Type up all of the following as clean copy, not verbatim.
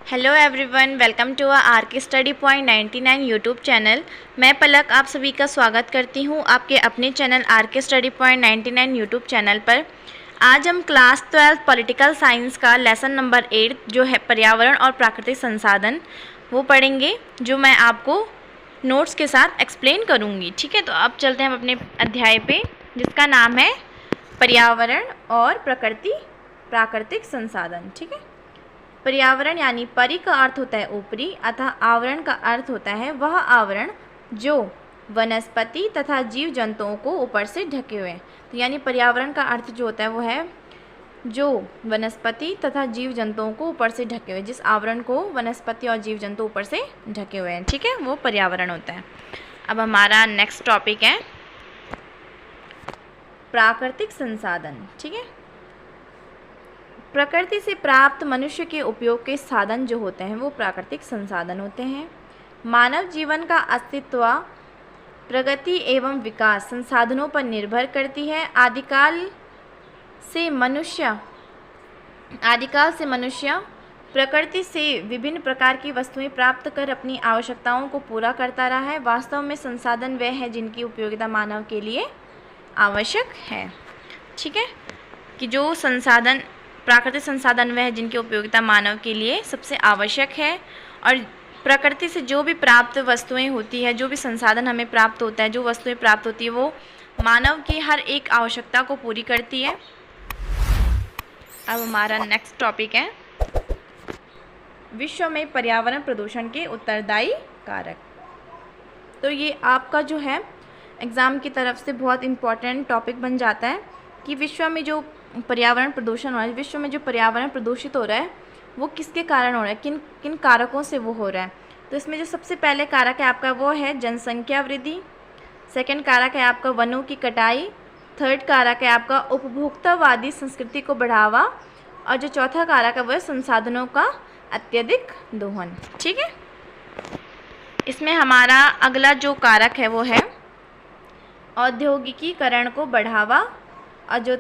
Hello everyone, welcome to R K study point 99 YouTube channel. मैं पलक आप सभी का स्वागत करती हूं आपके अपने channel are K study point 99 YouTube channel पर। आज हम क्लास 12 पॉलिटिकल साइंस का लेसन नंबर 8 जो है पर्यावरण और प्राकृतिक संसाधन वो पढ़ेंगे, जो मैं आपको नोट्स के साथ एक्सप्लेन करूँगी। ठीक है, तो अब चलते हैं हम अपने अध्याय पे, जिसका नाम है पर्यावरण और प्राकृतिक संसाधन। ठीक है, पर्यावरण यानी परि का अर्थ होता है ऊपरी, अतः आवरण का अर्थ होता है वह आवरण जो वनस्पति तथा जीव जंतुओं को ऊपर से ढके हुए हैं। तो यानी पर्यावरण का अर्थ जो होता है वो है जो वनस्पति तथा जीव जंतुओं को ऊपर से ढके हुए, जिस आवरण को वनस्पति और जीव जंतु ऊपर से ढके हुए हैं, ठीक है, वो पर्यावरण होता है। अब हमारा नेक्स्ट टॉपिक है प्राकृतिक संसाधन। ठीक है, प्रकृति से प्राप्त मनुष्य के उपयोग के साधन जो होते हैं वो प्राकृतिक संसाधन होते हैं। मानव जीवन का अस्तित्व, प्रगति एवं विकास संसाधनों पर निर्भर करती है। आदिकाल से मनुष्य प्रकृति से विभिन्न प्रकार की वस्तुएं प्राप्त कर अपनी आवश्यकताओं को पूरा करता रहा है। वास्तव में संसाधन वे हैं जिनकी उपयोगिता मानव के लिए आवश्यक है। ठीक है, कि जो संसाधन प्राकृतिक संसाधन वह है जिनकी उपयोगिता मानव के लिए सबसे आवश्यक है। और प्रकृति से जो भी प्राप्त वस्तुएं होती है, जो भी संसाधन हमें प्राप्त होता है, जो वस्तुएं प्राप्त होती है, वो मानव की हर एक आवश्यकता को पूरी करती है। अब हमारा नेक्स्ट टॉपिक है विश्व में पर्यावरण प्रदूषण के उत्तरदायी कारक। तो ये आपका जो है एग्ज़ाम की तरफ से बहुत इम्पॉर्टेंट टॉपिक बन जाता है कि विश्व में जो पर्यावरण प्रदूषण हो रहा है, विश्व में जो पर्यावरण प्रदूषित हो रहा है वो किसके कारण हो रहा है, किन किन कारकों से वो हो रहा है। तो इसमें जो सबसे पहले कारक है आपका वो है जनसंख्या वृद्धि, सेकंड कारक है आपका वनों की कटाई, थर्ड कारक है आपका उपभोक्तावादी संस्कृति को बढ़ावा, और जो चौथा कारक है वो है संसाधनों का अत्यधिक दोहन। ठीक है, इसमें हमारा अगला जो कारक है वो है औद्योगिकीकरण को बढ़ावा, और जो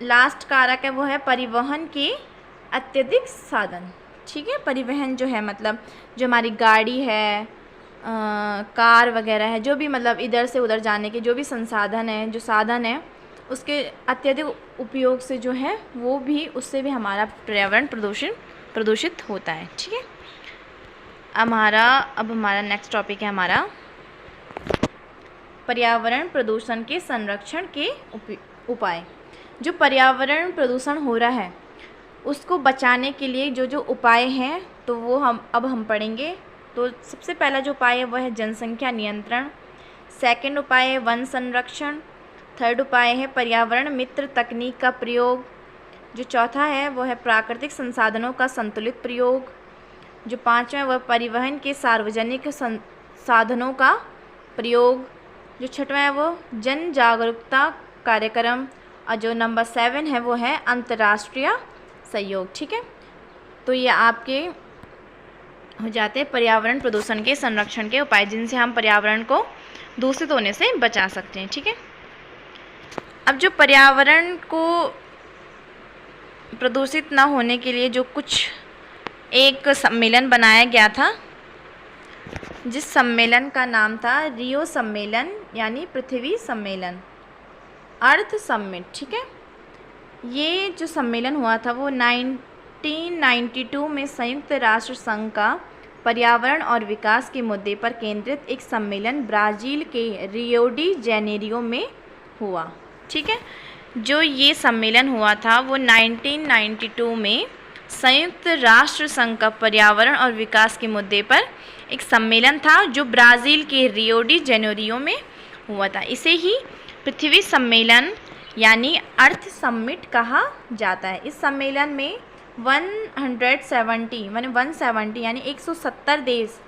लास्ट कारक है वो है परिवहन के अत्यधिक साधन। ठीक है, परिवहन जो है मतलब जो हमारी गाड़ी है, कार वगैरह है, जो भी मतलब इधर से उधर जाने के जो भी संसाधन है, जो साधन है, उसके अत्यधिक उपयोग से जो है वो भी, उससे भी हमारा पर्यावरण प्रदूषित होता है। ठीक है, अब हमारा नेक्स्ट टॉपिक है हमारा पर्यावरण प्रदूषण के संरक्षण के उपाय। जो पर्यावरण प्रदूषण हो रहा है उसको बचाने के लिए जो जो उपाय हैं तो वो हम पढ़ेंगे। तो सबसे पहला जो उपाय है वह है जनसंख्या नियंत्रण, सेकंड उपाय है वन संरक्षण, थर्ड उपाय है पर्यावरण मित्र तकनीक का प्रयोग, जो चौथा है वो है प्राकृतिक संसाधनों का संतुलित प्रयोग, जो पाँचवा है वह परिवहन के सार्वजनिक साधनों का प्रयोग, जो छठवां है वो जन जागरूकता कार्यक्रम, और जो नंबर 7 है वो है अंतर्राष्ट्रीय सहयोग। ठीक है, तो ये आपके हो जाते हैं पर्यावरण प्रदूषण के संरक्षण के उपाय, जिनसे हम पर्यावरण को दूषित होने से बचा सकते हैं। ठीक है, अब जो पर्यावरण को प्रदूषित ना होने के लिए जो कुछ एक सम्मेलन बनाया गया था, जिस सम्मेलन का नाम था रियो सम्मेलन यानी पृथ्वी सम्मेलन, अर्थ समिट। ठीक है, ये जो सम्मेलन हुआ था वो 1992 में संयुक्त राष्ट्र संघ का पर्यावरण और विकास के मुद्दे पर केंद्रित एक सम्मेलन ब्राज़ील के रियो डी जेनेरियो में हुआ। ठीक है, जो ये सम्मेलन हुआ था वो 1992 में संयुक्त राष्ट्र संघ का पर्यावरण और विकास के मुद्दे पर एक सम्मेलन था जो ब्राज़ील के रियो डी जेनेरियो में हुआ था। इसे ही पृथ्वी सम्मेलन यानी अर्थ समिट कहा जाता है। इस सम्मेलन में 170 यानी 170 देश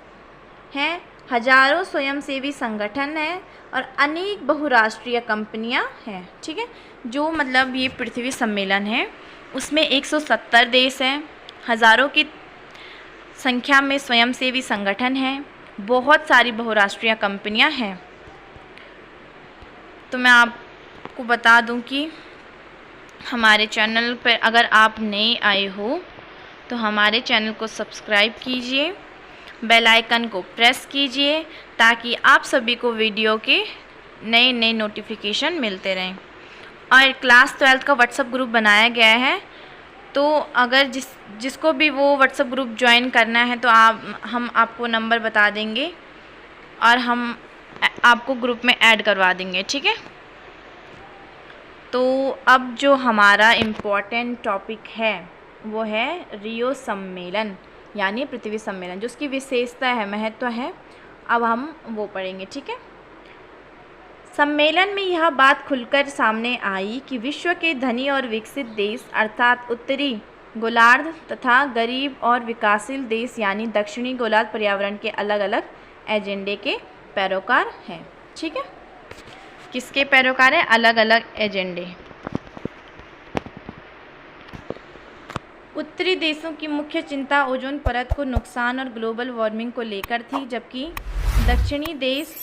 हैं, हजारों स्वयंसेवी संगठन हैं और अनेक बहुराष्ट्रीय कंपनियां हैं। ठीक है, जो मतलब ये पृथ्वी सम्मेलन है उसमें 170 देश हैं, हज़ारों की संख्या में स्वयंसेवी संगठन हैं, बहुत सारी बहुराष्ट्रीय कंपनियां हैं। तो मैं आपको बता दूं कि हमारे चैनल पर अगर आप नए आए हो तो हमारे चैनल को सब्सक्राइब कीजिए, बेल आइकन को प्रेस कीजिए ताकि आप सभी को वीडियो के नए नए नोटिफिकेशन मिलते रहें। और क्लास 12 का व्हाट्सएप ग्रुप बनाया गया है, तो अगर जिसको भी वो व्हाट्सएप ग्रुप ज्वाइन करना है तो हम आपको नंबर बता देंगे और हम आपको ग्रुप में ऐड करवा देंगे, ठीक है। तो अब जो हमारा इम्पोर्टेंट टॉपिक है वो है रियो सम्मेलन यानी पृथ्वी सम्मेलन, जो उसकी विशेषता है, महत्व है, अब हम वो पढ़ेंगे, ठीक है। सम्मेलन में यह बात खुलकर सामने आई कि विश्व के धनी और विकसित देश अर्थात उत्तरी गोलार्ध तथा गरीब और विकासशील देश यानी दक्षिणी गोलार्ध पर्यावरण के अलग अलग एजेंडे के पैरोकार हैं, ठीक है। किसके पैरोकार हैं? अलग अलग एजेंडे। उत्तरी देशों की मुख्य चिंता ओजोन परत को नुकसान और ग्लोबल वार्मिंग को लेकर थी, जबकि दक्षिणी देश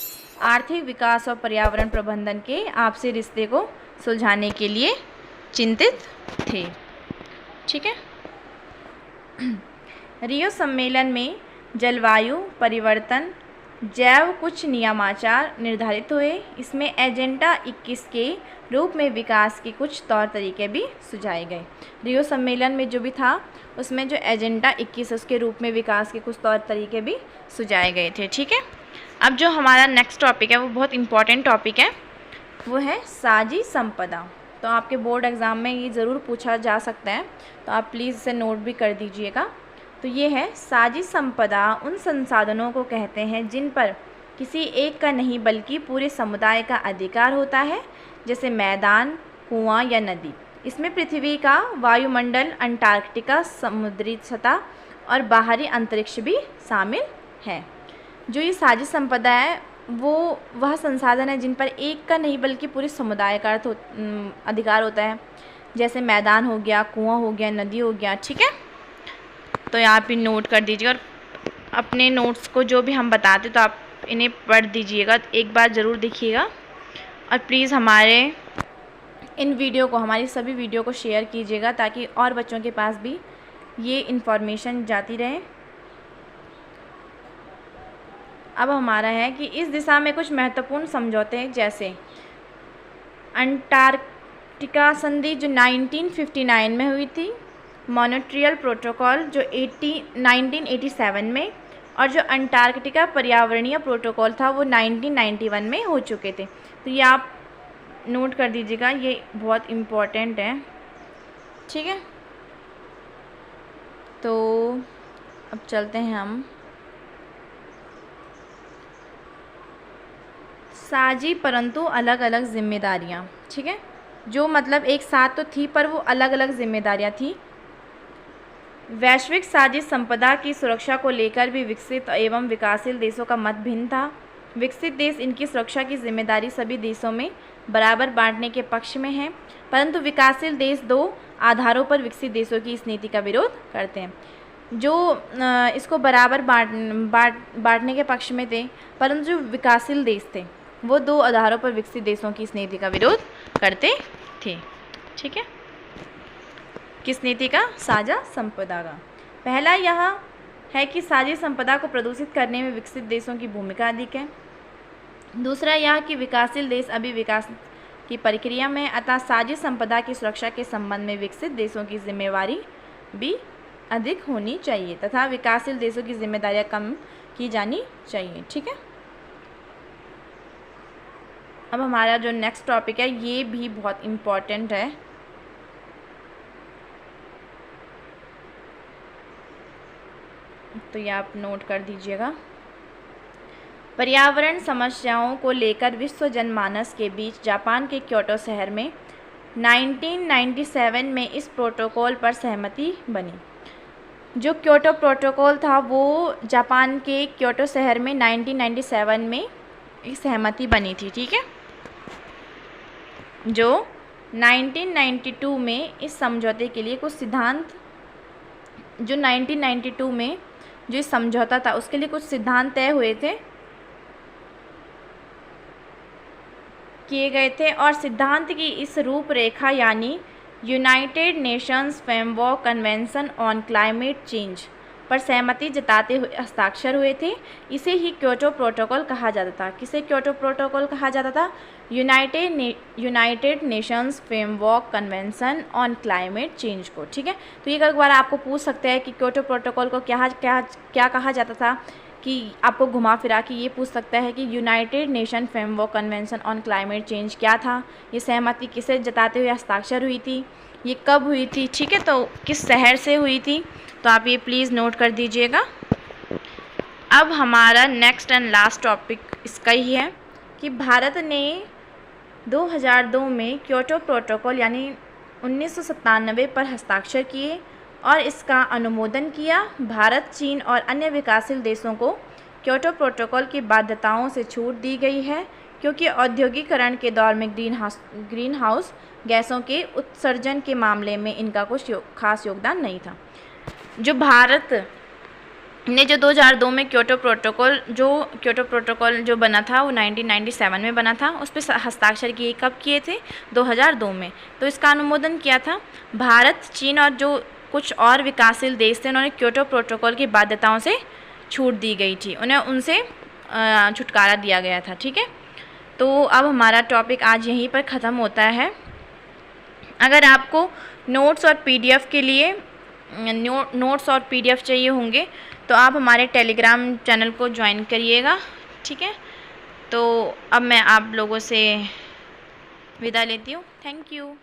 आर्थिक विकास और पर्यावरण प्रबंधन के आपसी रिश्ते को सुलझाने के लिए चिंतित थे, ठीक है। रियो सम्मेलन में जलवायु परिवर्तन जैव कुछ नियमाचार निर्धारित हुए। इसमें एजेंडा 21 के रूप में विकास के कुछ तौर तरीके भी सुझाए गए। रियो सम्मेलन में जो भी था उसमें जो एजेंडा 21 उसके रूप में विकास के कुछ तौर तरीके भी सुझाए गए थे, ठीक है। अब जो हमारा नेक्स्ट टॉपिक है वो बहुत इम्पॉर्टेंट टॉपिक है, वो है साझी संपदा। तो आपके बोर्ड एग्ज़ाम में ये ज़रूर पूछा जा सकता है, तो आप प्लीज़ इसे नोट भी कर दीजिएगा। तो ये है साझी संपदा उन संसाधनों को कहते हैं जिन पर किसी एक का नहीं बल्कि पूरे समुदाय का अधिकार होता है, जैसे मैदान, कुआं या नदी। इसमें पृथ्वी का वायुमंडल, अंटार्कटिका, समुद्री सतह और बाहरी अंतरिक्ष भी शामिल है। जो ये साझी संपदा है वो वह संसाधन है जिन पर एक का नहीं बल्कि पूरे समुदाय का अधिकार होता है, जैसे मैदान हो गया, कुआं हो गया, नदी हो गया, ठीक है। तो यहाँ पे नोट कर दीजिएगा और अपने नोट्स को जो भी हम बताते तो आप इन्हें पढ़ दीजिएगा, एक बार ज़रूर देखिएगा। और प्लीज़ हमारे इन वीडियो को, हमारी सभी वीडियो को शेयर कीजिएगा ताकि और बच्चों के पास भी ये इन्फॉर्मेशन जाती रहे। अब हमारा है कि इस दिशा में कुछ महत्वपूर्ण समझौते हैं, जैसे अंटार्कटिका संधि जो 1959 में हुई थी, मॉन्ट्रियल प्रोटोकॉल जो 1987 में, और जो अंटार्कटिका पर्यावरणीय प्रोटोकॉल था वो 1991 में हो चुके थे। तो ये आप नोट कर दीजिएगा, ये बहुत इम्पोर्टेंट है, ठीक है। तो अब चलते हैं हम साझी परंतु अलग अलग जिम्मेदारियाँ, ठीक है। जो मतलब एक साथ तो थी पर वो अलग अलग जिम्मेदारियाँ थी। वैश्विक साझी संपदा की सुरक्षा को लेकर भी विकसित एवं विकासशील देशों का मत भिन्न था। विकसित देश इनकी सुरक्षा की जिम्मेदारी सभी देशों में बराबर बांटने के पक्ष में हैं, परंतु विकासशील देश दो आधारों पर विकसित देशों की इस नीति का विरोध करते हैं। जो इसको बराबर बांटने के पक्ष में थे, परंतु जो विकासशील देश थे वो दो आधारों पर विकसित देशों की इस नीति का विरोध करते थे, ठीक है। किस नीति का? साझा संपदा का। पहला यह है कि साझी संपदा को प्रदूषित करने में विकसित देशों की भूमिका अधिक है। दूसरा यह कि विकासशील देश अभी विकास की प्रक्रिया में, अतः साझी संपदा की सुरक्षा के संबंध में विकसित देशों की जिम्मेवारी भी अधिक होनी चाहिए तथा विकासशील देशों की जिम्मेदारियां कम की जानी चाहिए, ठीक है। अब हमारा जो नेक्स्ट टॉपिक है ये भी बहुत इम्पॉर्टेंट है। तो ये आप नोट कर दीजिएगा। पर्यावरण समस्याओं को लेकर विश्व जनमानस के बीच जापान के क्योटो शहर में 1997 में इस प्रोटोकॉल पर सहमति बनी। जो क्योटो प्रोटोकॉल था वो जापान के क्योटो शहर में 1997 में एक सहमति बनी थी, ठीक है। जो 1992 में इस समझौते के लिए कुछ सिद्धांत, जो 1992 में जो समझौता था उसके लिए कुछ सिद्धांत तय हुए थे, किए गए थे, और सिद्धांत की इस रूपरेखा यानी United Nations framework convention on climate change पर सहमति जताते हुए हस्ताक्षर हुए थे। इसे ही क्योटो प्रोटोकॉल कहा जाता था। किसे क्योटो प्रोटोकॉल कहा जाता था? United Nations framework convention on climate change को। ठीक है, तो ये एक बार आपको पूछ सकते हैं कि क्योटो प्रोटोकॉल को क्या कहा जाता था, कि आपको घुमा फिरा के ये पूछ सकता है कि United nation framework convention on climate change क्या था, ये सहमति किसे जताते हुए हस्ताक्षर हुई थी, ये कब हुई थी, ठीक है, तो किस शहर से हुई थी, तो आप ये प्लीज़ नोट कर दीजिएगा। अब हमारा नेक्स्ट एंड लास्ट टॉपिक इसका ही है कि भारत ने 2002 में क्योटो प्रोटोकॉल यानी 1997 पर हस्ताक्षर किए और इसका अनुमोदन किया। भारत, चीन और अन्य विकासशील देशों को क्योटो प्रोटोकॉल की बाध्यताओं से छूट दी गई है क्योंकि औद्योगिकरण के दौर में ग्रीन हाउस गैसों के उत्सर्जन के मामले में इनका कुछ खास योगदान नहीं था। जो भारत ने जो 2002 में क्योटो प्रोटोकॉल जो बना था वो 1997 में बना था। उस पर हस्ताक्षर किए कब किए थे? 2002 में। तो इसका अनुमोदन किया था। भारत, चीन और जो कुछ और विकासशील देश थे उन्होंने क्योटो प्रोटोकॉल की बाध्यताओं से छूट दी गई थी, उन्हें उनसे छुटकारा दिया गया था। ठीक है, तो अब हमारा टॉपिक आज यहीं पर ख़त्म होता है। अगर आपको नोट्स और पीडीएफ के लिए नोट्स और पीडीएफ चाहिए होंगे तो आप हमारे टेलीग्राम चैनल को ज्वाइन करिएगा। ठीक है, तो अब मैं आप लोगों से विदा लेती हूँ। Thank you.